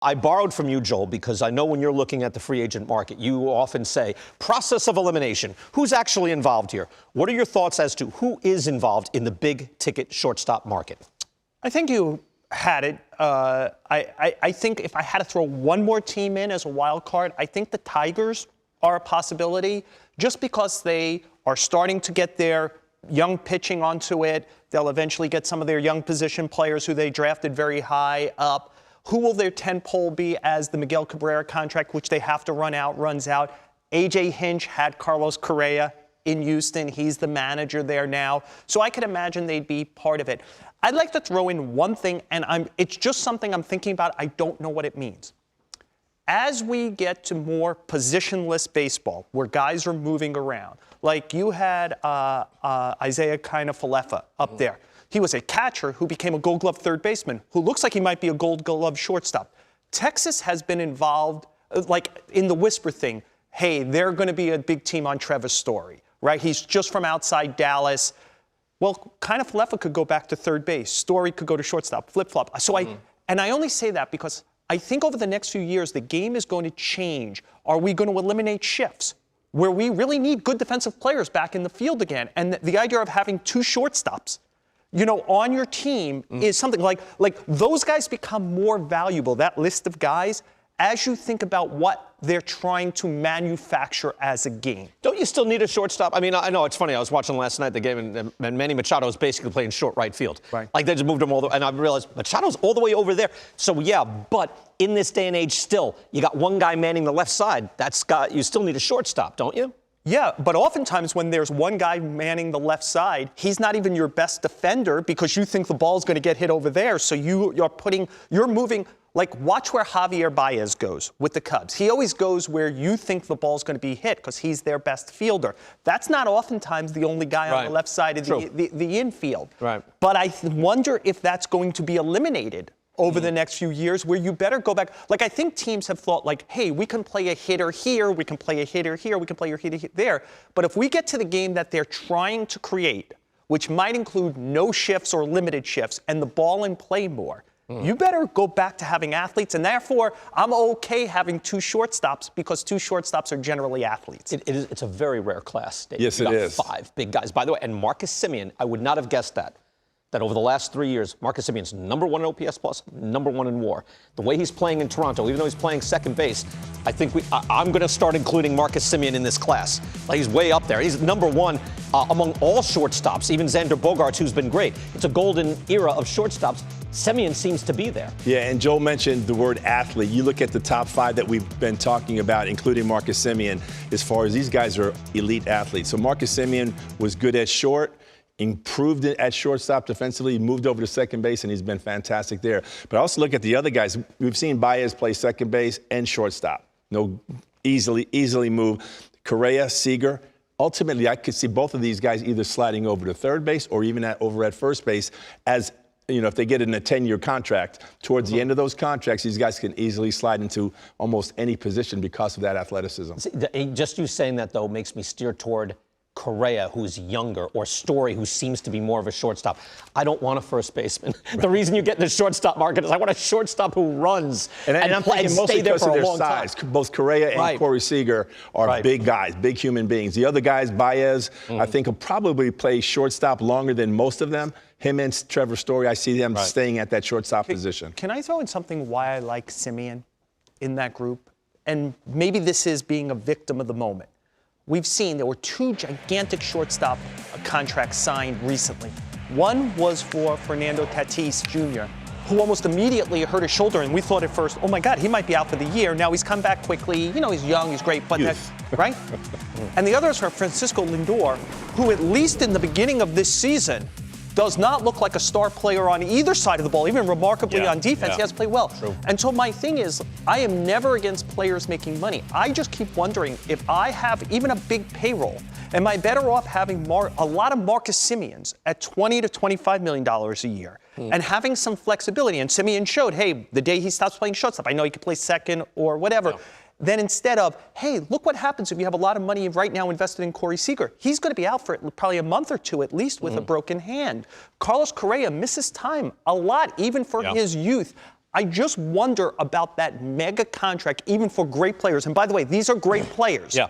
I borrowed from you, Joel, because I know when you're looking at the free agent market, you often say, process of elimination. Who's actually involved here? What are your thoughts as to who is involved in the big-ticket shortstop market? I think you had it. I think if I had to throw one more team in as a wild card, I think the Tigers are a possibility just because they are starting to get their young pitching onto it. They'll eventually get some of their young position players who they drafted very high up. Who will their tentpole be as the Miguel Cabrera contract, which they have to runs out? A.J. Hinch had Carlos Correa in Houston. He's the manager there now. So I could imagine they'd be part of it. I'd like to throw in one thing, and it's just something I'm thinking about. I don't know what it means. As we get to more positionless baseball, where guys are moving around, like you had Isaiah Kiner-Falefa up there. He was a catcher who became a Gold Glove third baseman, who looks like he might be a Gold Glove shortstop. Texas has been involved, like in the whisper thing. Hey, they're going to be a big team on Trevor Story, right? He's just from outside Dallas. Well, Kiner-Falefa could go back to third base. Story could go to shortstop, flip-flop. So I only say that because I think over the next few years, the game is going to change. Are we going to eliminate shifts where we really need good defensive players back in the field again? And the idea of having two shortstops, you know, on your team is something like those guys become more valuable, that list of guys, as you think about what they're trying to manufacture as a game. Don't you still need a shortstop? I mean, I know it's funny. I was watching last night the game, and Manny Machado was basically playing short right field. Right. Like they just moved him all the way, and I realized Machado's all the way over there. So yeah, but in this day and age, still, you got one guy manning the left side. You still need a shortstop, don't you? Yeah, but oftentimes when there's one guy manning the left side, he's not even your best defender because you think the ball's going to get hit over there. So you're moving. Like, watch where Javier Baez goes with the Cubs. He always goes where you think the ball's going to be hit because he's their best fielder. That's not oftentimes the only guy on the left side of the infield. Right. But I wonder if that's going to be eliminated over the next few years, where you better go back. Like, I think teams have thought, like, hey, we can play a hitter here, we can play a hitter here, we can play a hitter there. But if we get to the game that they're trying to create, which might include no shifts or limited shifts, and the ball in play more, you better go back to having athletes, and therefore, I'm okay having two shortstops because two shortstops are generally athletes. It's a very rare class. Dave. Yes, you it got is. 5 big guys. By the way, and Marcus Semien, I would not have guessed that over the last 3 years, Marcus Semien's #1 in OPS plus, #1 in WAR. The way he's playing in Toronto, even though he's playing second base, I think I'm going to start including Marcus Semien in this class. Like, he's way up there. He's #1 among all shortstops, even Xander Bogaerts, who's been great. It's a golden era of shortstops. Semien seems to be there. Yeah, and Joel mentioned the word athlete. You look at the top 5 that we've been talking about, including Marcus Semien, as far as these guys are elite athletes. So Marcus Semien was good at short, improved it at shortstop defensively, moved over to second base, and he's been fantastic there. But I also look at the other guys. We've seen Baez play second base and shortstop. No, easily move. Correa, Seager. Ultimately, I could see both of these guys either sliding over to third base or even over at first base as, you know, if they get in a 10-year contract, towards the end of those contracts, these guys can easily slide into almost any position because of that athleticism. See, just you saying that, though, makes me steer toward Correa, who's younger, or Story, who seems to be more of a shortstop. I don't want a first baseman. The reason you get in the shortstop market is I want a shortstop who runs and I'm thinking mostly there because for of a their long size. time. Both Correa and Corey Seager are big guys, big human beings. The other guys, Baez, I think will probably play shortstop longer than most of them. Him and Trevor Story, I see them staying at that shortstop position. Can I throw in something why I like Semien in that group? And maybe this is being a victim of the moment. We've seen there were 2 gigantic shortstop contracts signed recently. One was for Fernando Tatis Jr., who almost immediately hurt his shoulder, and we thought at first, oh my God, he might be out for the year. Now he's come back quickly. You know, he's young, he's great, but right? And the other is for Francisco Lindor, who at least in the beginning of this season does not look like a star player on either side of the ball, even remarkably on defense. He has played well. True. And so my thing is, I am never against players making money. I just keep wondering if I have even a big payroll, am I better off having a lot of Marcus Semiens at $20 to $25 million a year and having some flexibility? And Semien showed, hey, the day he stops playing shortstop, I know he could play second or whatever. Then instead of, hey, look what happens if you have a lot of money right now invested in Corey Seager. He's going to be out for probably a month or 2 at least with a broken hand. Carlos Correa misses time a lot, even for his youth. I just wonder about that mega contract, even for great players. And by the way, these are great players. Yeah.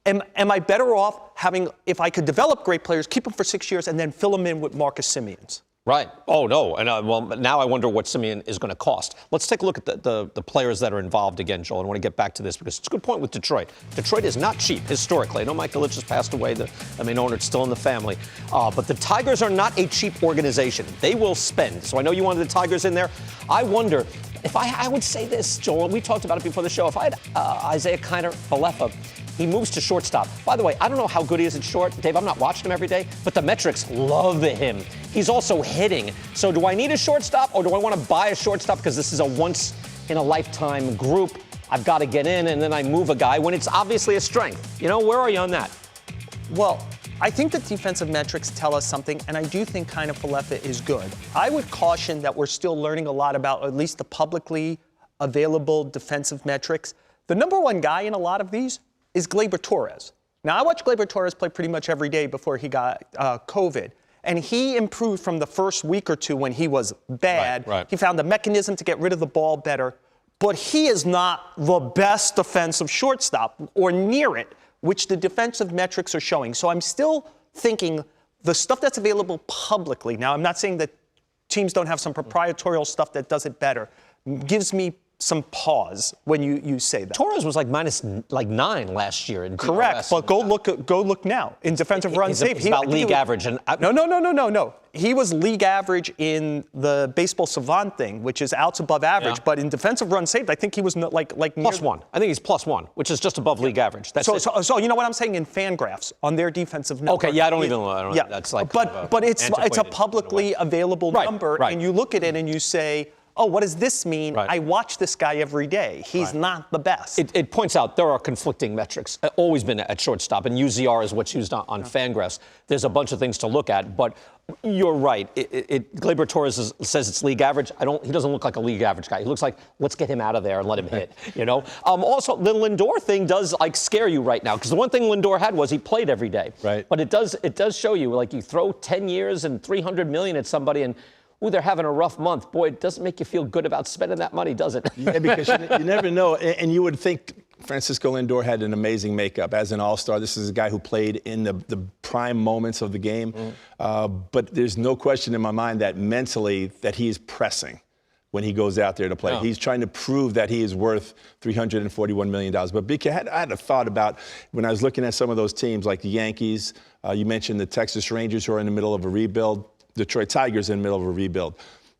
Am I better off having, if I could develop great players, keep them for 6 years, and then fill them in with Marcus Semien? Right. Oh, no. And well, now I wonder what Semien is going to cost. Let's take a look at the players that are involved again, Joel. I want to get back to this because it's a good point with Detroit. Detroit is not cheap historically. I know Mike Ilitch has passed away. The main owner is still in the family. But the Tigers are not a cheap organization. They will spend. So I know you wanted the Tigers in there. I wonder if I would say this, Joel, and we talked about it before the show. If I had Isaiah Kiner Falefa, he moves to shortstop. By the way, I don't know how good he is at short. Dave, I'm not watching him every day, but the metrics love him. He's also hitting. So do I need a shortstop or do I want to buy a shortstop because this is a once-in-a-lifetime group? I've got to get in and then I move a guy when it's obviously a strength. You know, where are you on that? Well, I think the defensive metrics tell us something, and I do think kind of Falefa is good. I would caution that we're still learning a lot about at least the publicly available defensive metrics. The number one guy in a lot of these is Gleyber Torres. Now, I watched Gleyber Torres play pretty much every day before he got COVID. And he improved from the first week or two when he was bad. Right. He found a mechanism to get rid of the ball better. But he is not the best defensive shortstop or near it, which the defensive metrics are showing. So I'm still thinking the stuff that's available publicly, now I'm not saying that teams don't have some proprietary stuff that does it better, gives me some pause when you say that. Torres was like -9 last year in Correct, DRS. but go look now in defensive run save. He's about league average. And No. He was league average in the baseball savant thing, which is outs above average. Yeah. But in defensive run saved, I think he was like +1. I think he's +1, which is just above league average. That's so you know what I'm saying in Fangraphs on their defensive number. Okay, yeah, I don't even know. Yeah, That's like but it's a publicly available number, right. and you look at it and you say, oh, what does this mean? Right. I watch this guy every day. He's not the best. It points out there are conflicting metrics. Always been at shortstop, and UZR is what's used on Fangraphs. There's a bunch of things to look at, but you're right. Gleyber Torres says it's league average. He doesn't look like a league average guy. He looks like, let's get him out of there and let him hit. You know. Also, the Lindor thing does scare you right now because the one thing Lindor had was he played every day. Right. But it does show you you throw 10 years and $300 million at somebody and. Ooh, they're having a rough month. Boy, it doesn't make you feel good about spending that money, does it? Yeah, because you never know. And you would think Francisco Lindor had an amazing makeup as an all-star. This is a guy who played in the prime moments of the game. But there's no question in my mind that mentally that he is pressing when he goes out there to play. Yeah. He's trying to prove that he is worth $341 million. But BK, I had a thought about when I was looking at some of those teams like the Yankees. You mentioned the Texas Rangers who are in the middle of a rebuild. Detroit Tigers in the middle of a rebuild.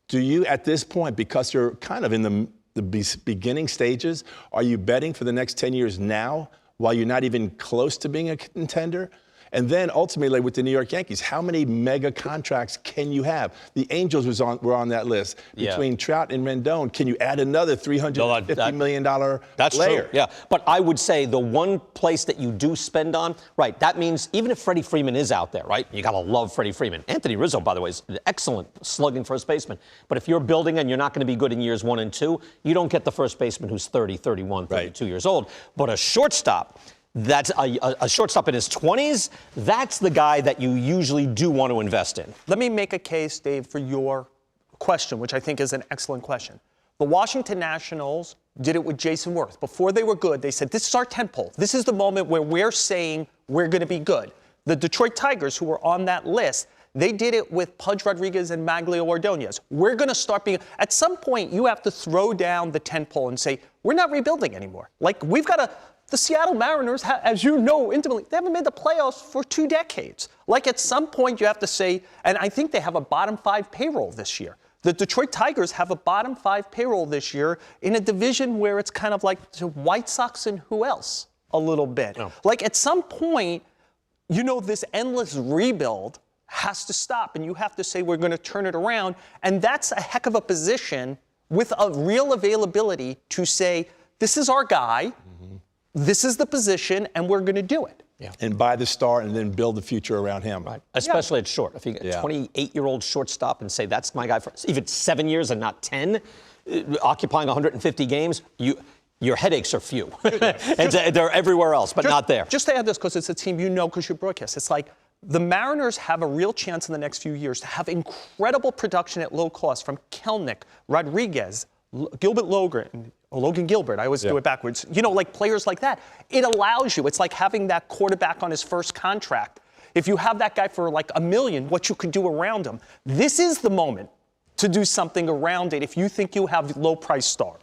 Do you, at this point, because you're kind of in the beginning stages, are you betting for the next 10 years now while you're not even close to being a contender? And then ultimately with the New York Yankees, how many mega contracts can you have? The Angels were on that list. Between Trout and Rendon, can you add another $350 million That's player? true, yeah. But I would say the one place that you do spend on, right, that means even if Freddie Freeman is out there, right, you got to love Freddie Freeman. Anthony Rizzo, by the way, is an excellent slugging first baseman. But if you're building and you're not going to be good in years 1 and 2, you don't get the first baseman who's 30, 31, 32 years old. But a shortstop, that's a shortstop in his 20s, that's the guy that you usually do want to invest in. Let me make a case, Dave, for your question, which I think is an excellent question. The Washington Nationals did it with Jason Worth. Before they were good, they said, this is our tentpole. This is the moment where we're saying we're going to be good. The Detroit Tigers, who were on that list, they did it with Pudge Rodriguez and Maglio Ordonez. We're going to start being, at some point, you have to throw down the tentpole and say, we're not rebuilding anymore. We've got to. The Seattle Mariners, as you know intimately, they haven't made the playoffs for 2 decades. At some point, you have to say, and I think they have a bottom 5 payroll this year. The Detroit Tigers have a bottom 5 payroll this year in a division where it's kind of like the White Sox and who else a little bit. Oh. At some point, this endless rebuild has to stop, and you have to say we're going to turn it around. And that's a heck of a position with a real availability to say, this is our guy. This is the position, and we're going to do it. Yeah. And buy the star and then build the future around him. Right. Especially at short. If you get a 28-year-old shortstop and say that's my guy for even 7 years and not 10, occupying 150 games, your headaches are few. And they're everywhere else, but not there. Just to add this, because it's a team you know because you broadcast. It's like The Mariners have a real chance in the next few years to have incredible production at low cost from Kelnick, Rodriguez, Logan Gilbert. I always do it backwards. You know, like players like that. It allows you. It's like having that quarterback on his first contract. If you have that guy for like $1 million, what you could do around him. This is the moment to do something around it if you think you have low-priced stars.